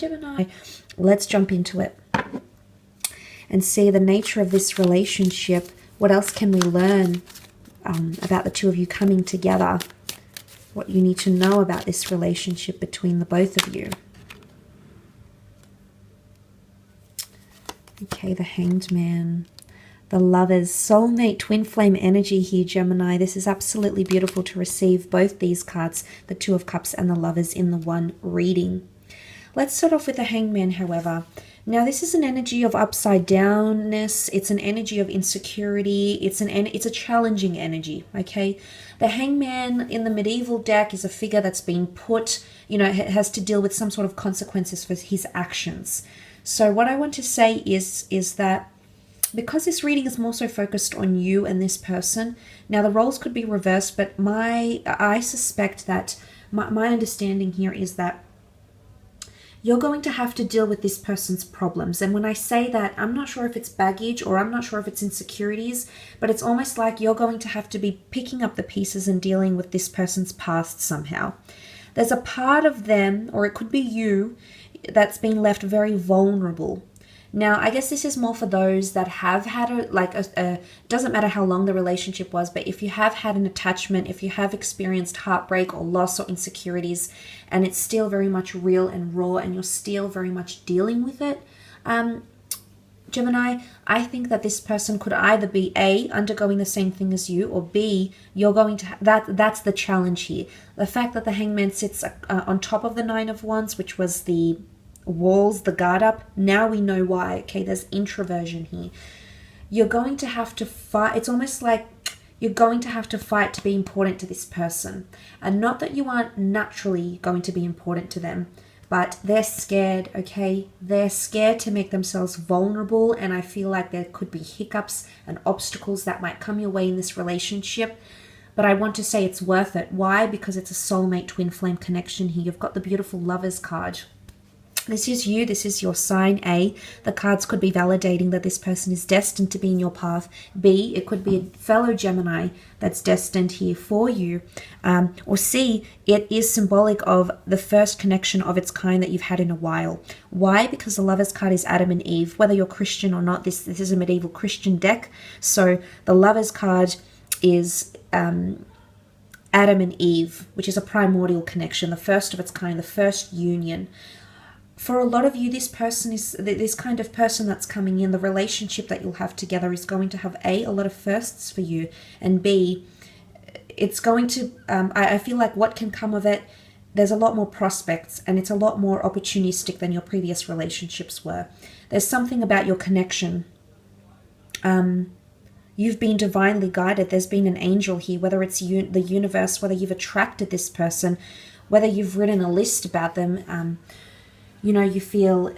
Gemini. Let's jump into it and see the nature of this relationship. What else can we learn about the two of you coming together? What you need to know about this relationship between the both of you. Okay, the Hanged Man. The Lovers, soulmate, twin flame energy here, Gemini. This is absolutely beautiful to receive both these cards, the Two of Cups and the Lovers, in the one reading. Let's start off with the Hanged Man, however. Now, this is an energy of upside downness. It's an energy of insecurity. It's a challenging energy, okay? The Hanged Man in the medieval deck is a figure that's been put, has to deal with some sort of consequences for his actions. So what I want to say is that because this reading is more so focused on you and this person, now the roles could be reversed, but I suspect that my understanding here is that you're going to have to deal with this person's problems. And when I say that, I'm not sure if it's baggage or I'm not sure if it's insecurities, but it's almost like you're going to have to be picking up the pieces and dealing with this person's past somehow. There's a part of them, or it could be you, that's been left very vulnerable. Now, I guess this is more for those that have had doesn't matter how long the relationship was, but if you have had an attachment, if you have experienced heartbreak or loss or insecurities, and it's still very much real and raw, and you're still very much dealing with it, Gemini, I think that this person could either be A, undergoing the same thing as you, or B, you're going to, that's the challenge here. The fact that the Hanged Man sits on top of the Nine of Wands, which was the walls, the guard up, now we know why. Okay, there's introversion here. You're going to have to fight. It's almost like you're going to have to fight to be important to this person, and not that you aren't naturally going to be important to them, but they're scared. Okay, they're scared to make themselves vulnerable, and I feel like there could be hiccups and obstacles that might come your way in this relationship. But I want to say it's worth it. Why? Because it's a soulmate twin flame connection here. You've got the beautiful Lovers card. This is you. This is your sign, A. The cards could be validating that this person is destined to be in your path. B, it could be a fellow Gemini that's destined here for you. Or C, it is symbolic of the first connection of its kind that you've had in a while. Why? Because the Lovers card is Adam and Eve. Whether you're Christian or not, this is a medieval Christian deck. So the Lovers card is Adam and Eve, which is a primordial connection, the first of its kind, the first union. For a lot of you, this person is this kind of person that's coming in. The relationship that you'll have together is going to have A, a lot of firsts for you, and B, it's going to, I feel like what can come of it, there's a lot more prospects, and it's a lot more opportunistic than your previous relationships were. There's something about your connection. You've been divinely guided. There's been an angel here, whether it's the universe, whether you've attracted this person, whether you've written a list about them, you feel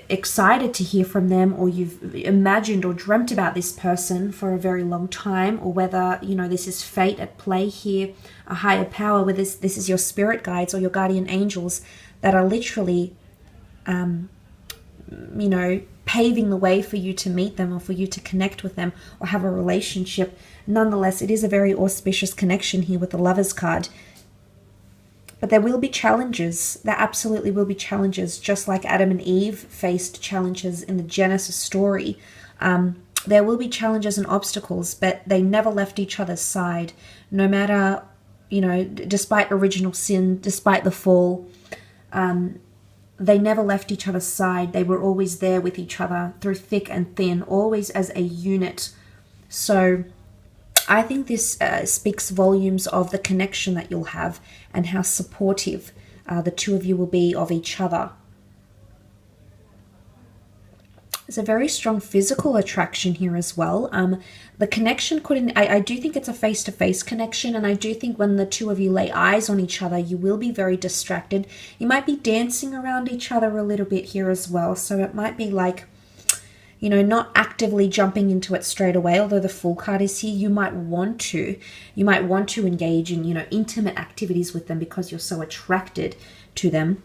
excited to hear from them, or you've imagined or dreamt about this person for a very long time, or whether, this is fate at play here, a higher power, where this is your spirit guides or your guardian angels that are literally, paving the way for you to meet them or for you to connect with them or have a relationship. Nonetheless, it is a very auspicious connection here with the Lovers card. But there will be challenges. There absolutely will be challenges, just like Adam and Eve faced challenges in the Genesis story. There will be challenges and obstacles, but they never left each other's side. No matter, despite original sin, despite the fall, they never left each other's side. They were always there with each other through thick and thin, always as a unit. So I think this speaks volumes of the connection that you'll have and how supportive the two of you will be of each other. There's a very strong physical attraction here as well. The connection I do think it's a face-to-face connection, and I do think when the two of you lay eyes on each other, you will be very distracted. You might be dancing around each other a little bit here as well, so it might be like, not actively jumping into it straight away, although the Fool card is here. You might want to engage in, intimate activities with them because you're so attracted to them.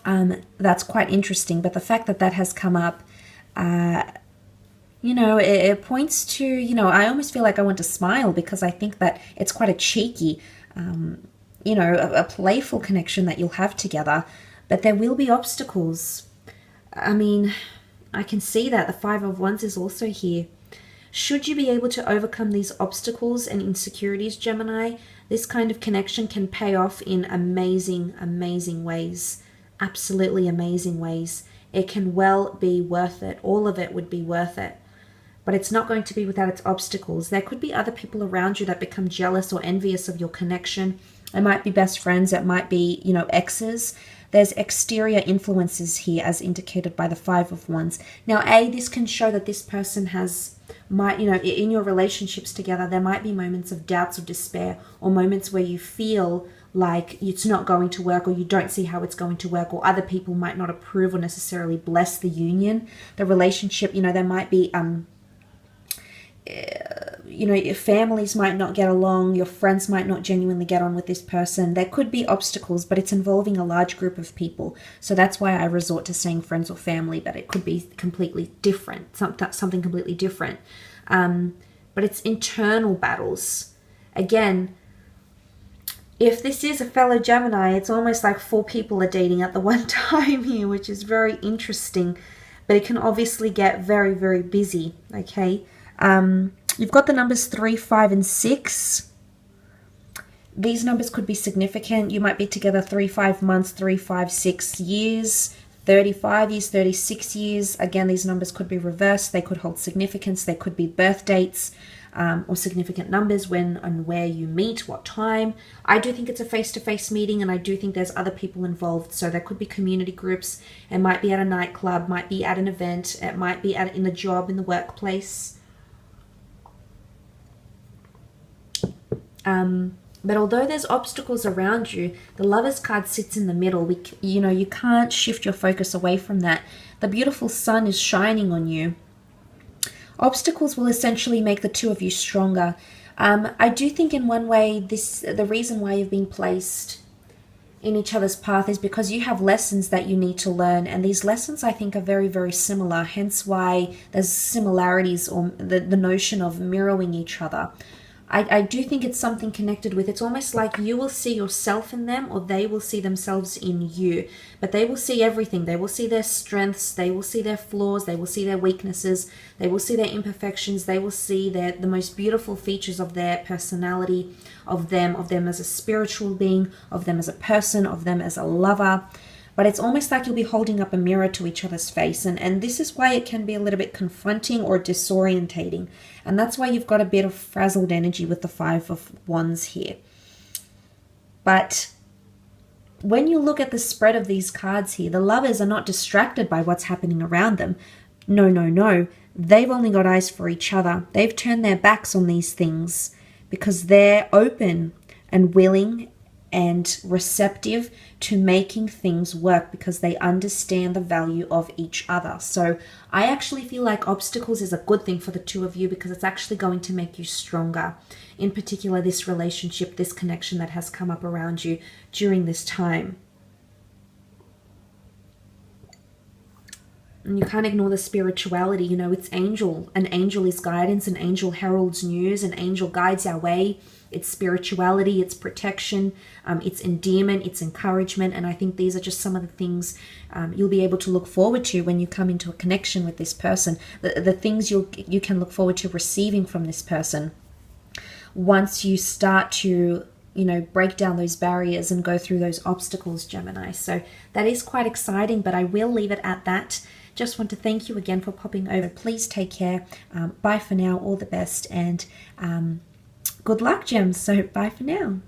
That's quite interesting. But the fact that has come up, it points to, I almost feel like I want to smile because I think that it's quite a cheeky, a playful connection that you'll have together. But there will be obstacles. I mean, I can see that the Five of Wands is also here. Should you be able to overcome these obstacles and insecurities, Gemini, this kind of connection can pay off in amazing, amazing ways. Absolutely amazing ways. It can well be worth it. All of it would be worth it. But it's not going to be without its obstacles. There could be other people around you that become jealous or envious of your connection. It might be best friends. It might be, you know, exes. There's exterior influences here as indicated by the Five of Wands. Now, this can show that this person might, you know, in your relationships together, there might be moments of doubts or despair, or moments where you feel like it's not going to work, or you don't see how it's going to work, or other people might not approve or necessarily bless the union, the relationship. You know, there might be, you know, your families might not get along, your friends might not genuinely get on with this person. There could be obstacles, but it's involving a large group of people. So that's why I resort to saying friends or family, but it could be completely different, something completely different. But it's internal battles. Again, if this is a fellow Gemini, it's almost like 4 people are dating at the one time here, which is very interesting. But it can obviously get very, very busy, okay? You've got the numbers 3, 5, and 6. These numbers could be significant. You might be together 3, 5 months, 3, 5, 6 years, 35 years, 36 years. Again, these numbers could be reversed. They could hold significance. They could be birth dates, or significant numbers, when and where you meet, what time. I do think it's a face-to-face meeting, and I do think there's other people involved. So there could be community groups. It might be at a nightclub, might be at an event. It might be in the job, in the workplace. But although there's obstacles around you, the Lovers card sits in the middle. You can't shift your focus away from that. The beautiful sun is shining on you. Obstacles will essentially make the two of you stronger. I do think in one way the reason why you've been placed in each other's path is because you have lessons that you need to learn, and these lessons I think are very, very similar, hence why there's similarities, or the notion of mirroring each other. I do think it's something connected with, it's almost like you will see yourself in them, or they will see themselves in you. But they will see everything. They will see their strengths, they will see their flaws, they will see their weaknesses, they will see their imperfections, they will see the most beautiful features of their personality, of them as a spiritual being, of them as a person, of them as a lover. But it's almost like you'll be holding up a mirror to each other's face. And this is why it can be a little bit confronting or disorientating. And that's why you've got a bit of frazzled energy with the Five of Wands here. But when you look at the spread of these cards here, the lovers are not distracted by what's happening around them. No, no, no. They've only got eyes for each other. They've turned their backs on these things because they're open and willing and receptive to making things work, because they understand the value of each other. So I actually feel like obstacles is a good thing for the two of you, because it's actually going to make you stronger. In particular, this relationship, this connection that has come up around you during this time. And you can't ignore the spirituality. You know, it's angel. An angel is guidance. An angel heralds news. An angel guides our way. It's spirituality, it's protection, it's endearment, it's encouragement. And I think these are just some of the things you'll be able to look forward to when you come into a connection with this person. The things you can look forward to receiving from this person once you start to, break down those barriers and go through those obstacles, Gemini. So that is quite exciting, but I will leave it at that. Just want to thank you again for popping over. Please take care. Bye for now. All the best. And good luck, Gems. So bye for now.